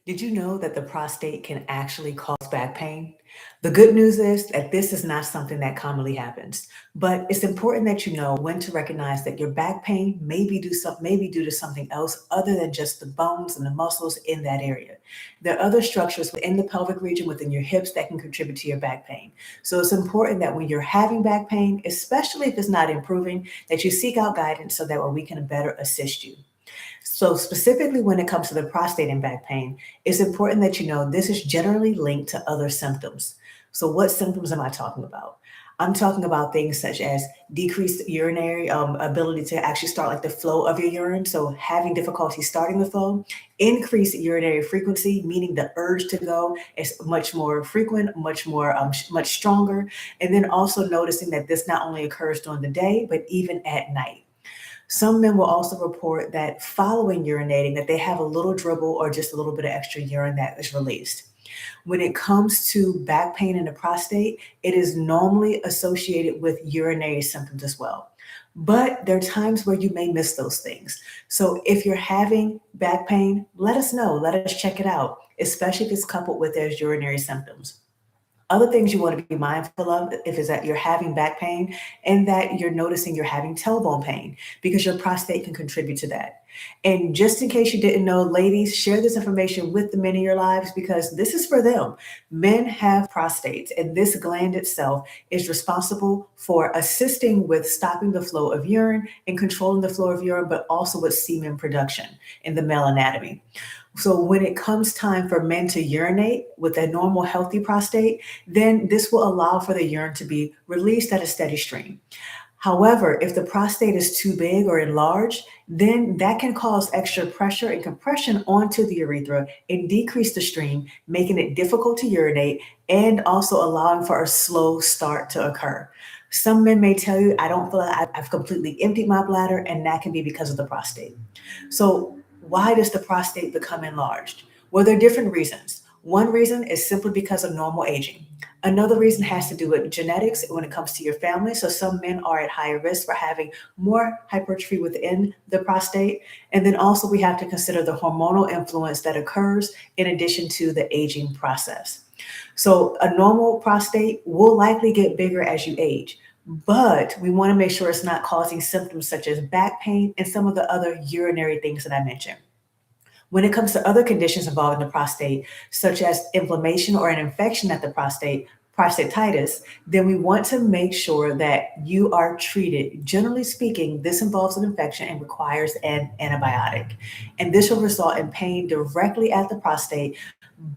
Did you know that the prostate can actually cause back pain? The good news is that this is not something that commonly happens, but it's important that you know when to recognize that your back pain may be due to something else other than just the bones and the muscles in that area. There are other structures within the pelvic region within your hips that can contribute to your back pain. So it's important that when you're having back pain, especially if it's not improving, that you seek out guidance so that way we can better assist you. So, specifically when it comes to the prostate and back pain, it's important that you know this is generally linked to other symptoms. So, what symptoms am I talking about? I'm talking about things such as decreased urinary ability to actually start like the flow of your urine. So, having difficulty starting the flow, increased urinary frequency, meaning the urge to go is much more frequent, much stronger. And then also noticing that this not only occurs during the day, but even at night. Some men will also report that following urinating that they have a little dribble or just a little bit of extra urine that is released. When it comes to back pain in the prostate, it is normally associated with urinary symptoms as well. But there are times where you may miss those things. So if you're having back pain, let us know. Let us check it out, especially if it's coupled with there's urinary symptoms. Other things you want to be mindful of if is that you're having back pain and that you're noticing you're having tailbone pain because your prostate can contribute to that. And just in case you didn't know, ladies, share this information with the men in your lives because this is for them. Men have prostates, and this gland itself is responsible for assisting with stopping the flow of urine and controlling the flow of urine, but also with semen production in the male anatomy. So when it comes time for men to urinate with a normal healthy prostate, then this will allow for the urine to be released at a steady stream. However, if the prostate is too big or enlarged, then that can cause extra pressure and compression onto the urethra and decrease the stream, making it difficult to urinate and also allowing for a slow start to occur. Some men may tell you, I don't feel like I've completely emptied my bladder, and that can be because of the prostate. So, why does the prostate become enlarged? Well, there are different reasons. One reason is simply because of normal aging. Another reason has to do with genetics when it comes to your family. So some men are at higher risk for having more hypertrophy within the prostate. And then also we have to consider the hormonal influence that occurs in addition to the aging process. So a normal prostate will likely get bigger as you age, but we want to make sure it's not causing symptoms such as back pain and some of the other urinary things that I mentioned. When it comes to other conditions involving the prostate, such as inflammation or an infection at the prostate, prostatitis, then we want to make sure that you are treated. Generally speaking, this involves an infection and requires an antibiotic. And this will result in pain directly at the prostate,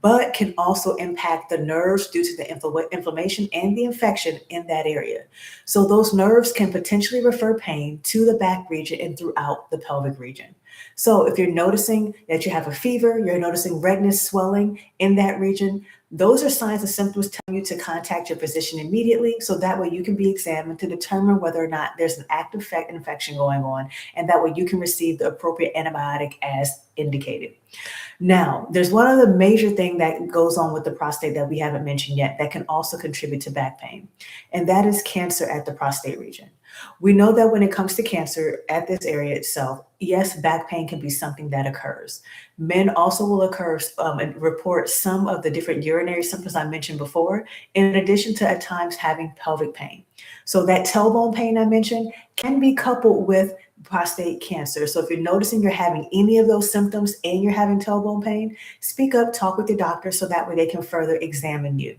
but can also impact the nerves due to the inflammation and the infection in that area. So those nerves can potentially refer pain to the back region and throughout the pelvic region. So if you're noticing that you have a fever, you're noticing redness, swelling in that region, those are signs and symptoms telling you to contact your physician immediately so that way you can be examined to determine whether or not there's an active infection going on, and that way you can receive the appropriate antibiotic as indicated. Now, there's one other major thing that goes on with the prostate that we haven't mentioned yet that can also contribute to back pain, and that is cancer at the prostate region. We know that when it comes to cancer at this area itself, yes, back pain can be something that occurs. Men also will and report some of the different urinary symptoms I mentioned before, in addition to at times having pelvic pain. So that tailbone pain I mentioned can be coupled with prostate cancer. So if you're noticing you're having any of those symptoms and you're having tailbone pain, speak up, talk with your doctor so that way they can further examine you.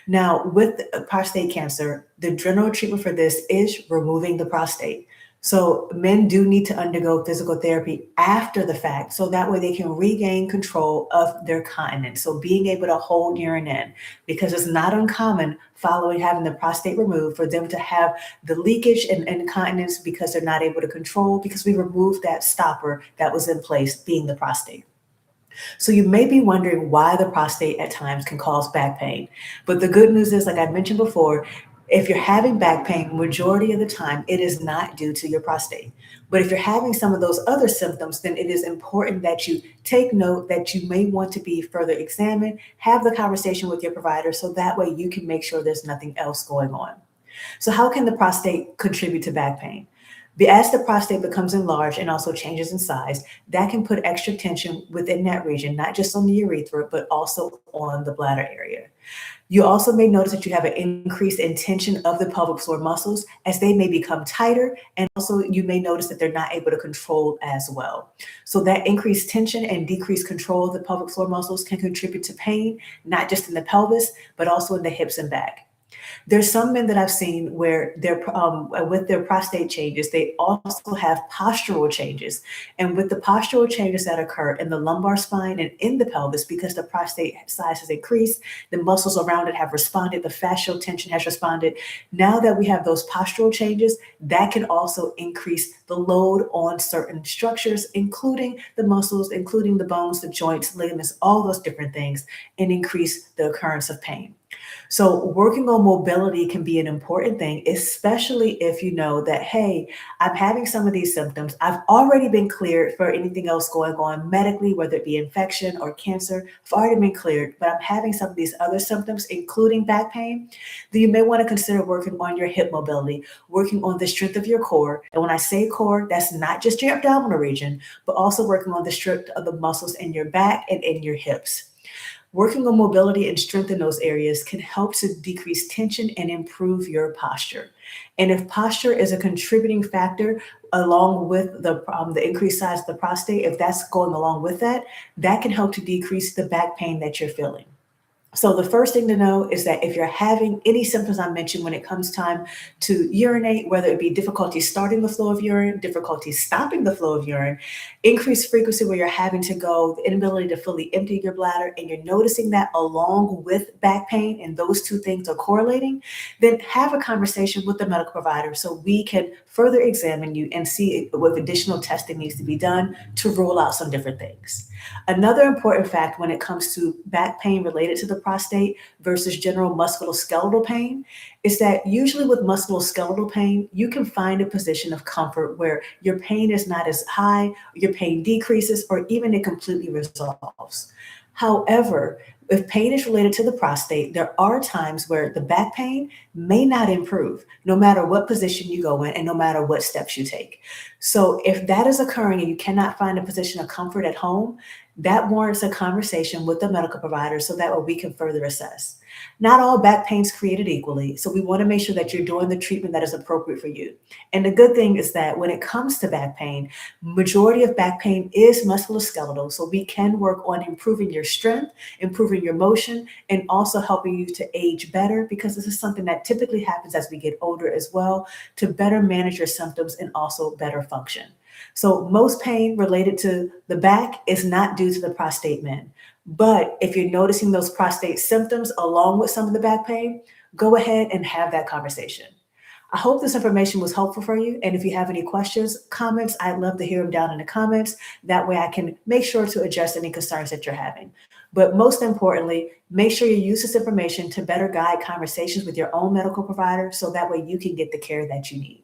Now, with prostate cancer, the general treatment for this is removing the prostate. So men do need to undergo physical therapy after the fact so that way they can regain control of their continence. So being able to hold urine in, because it's not uncommon following having the prostate removed for them to have the leakage and incontinence because they're not able to control because we removed that stopper that was in place, being the prostate. So you may be wondering why the prostate at times can cause back pain. But the good news is, like I mentioned before, if you're having back pain, majority of the time, it is not due to your prostate. But if you're having some of those other symptoms, then it is important that you take note that you may want to be further examined, have the conversation with your provider so that way you can make sure there's nothing else going on. So how can the prostate contribute to back pain? As the prostate becomes enlarged and also changes in size, that can put extra tension within that region, not just on the urethra, but also on the bladder area. You also may notice that you have an increase in tension of the pelvic floor muscles as they may become tighter. And also, you may notice that they're not able to control as well. So, that increased tension and decreased control of the pelvic floor muscles can contribute to pain, not just in the pelvis, but also in the hips and back. There's some men that I've seen where with their prostate changes, they also have postural changes. And with the postural changes that occur in the lumbar spine and in the pelvis, because the prostate size has increased, the muscles around it have responded, the fascial tension has responded. Now that we have those postural changes, that can also increase the load on certain structures, including the muscles, including the bones, the joints, ligaments, all those different things, and increase the occurrence of pain. So, working on mobility can be an important thing, especially if you know that, hey, I'm having some of these symptoms. I've already been cleared for anything else going on medically, whether it be infection or cancer. I've already been cleared, but I'm having some of these other symptoms, including back pain. Then you may want to consider working on your hip mobility, working on the strength of your core. And when I say core, that's not just your abdominal region, but also working on the strength of the muscles in your back and in your hips. Working on mobility and strength in those areas can help to decrease tension and improve your posture. And if posture is a contributing factor along with the increased size of the prostate, if that's going along with that, that can help to decrease the back pain that you're feeling. So the first thing to know is that if you're having any symptoms I mentioned when it comes time to urinate, whether it be difficulty starting the flow of urine, difficulty stopping the flow of urine, increased frequency where you're having to go, the inability to fully empty your bladder, and you're noticing that along with back pain and those two things are correlating, then have a conversation with the medical provider so we can further examine you and see if additional testing needs to be done to rule out some different things. Another important fact when it comes to back pain related to the prostate versus general musculoskeletal pain is that usually with musculoskeletal pain, you can find a position of comfort where your pain is not as high, your pain decreases, or even it completely resolves. However, if pain is related to the prostate, there are times where the back pain may not improve, no matter what position you go in and no matter what steps you take. So, if that is occurring and you cannot find a position of comfort at home, that warrants a conversation with the medical provider so that way we can further assess. Not all back pain is created equally, so we want to make sure that you're doing the treatment that is appropriate for you. And the good thing is that when it comes to back pain, majority of back pain is musculoskeletal, so we can work on improving your strength, improving your motion, and also helping you to age better because this is something that typically happens as we get older as well, to better manage your symptoms and also better function. So most pain related to the back is not due to the prostate men. But if you're noticing those prostate symptoms along with some of the back pain, go ahead and have that conversation. I hope this information was helpful for you. And if you have any questions, comments, I'd love to hear them down in the comments. That way I can make sure to address any concerns that you're having. But most importantly, make sure you use this information to better guide conversations with your own medical provider so that way you can get the care that you need.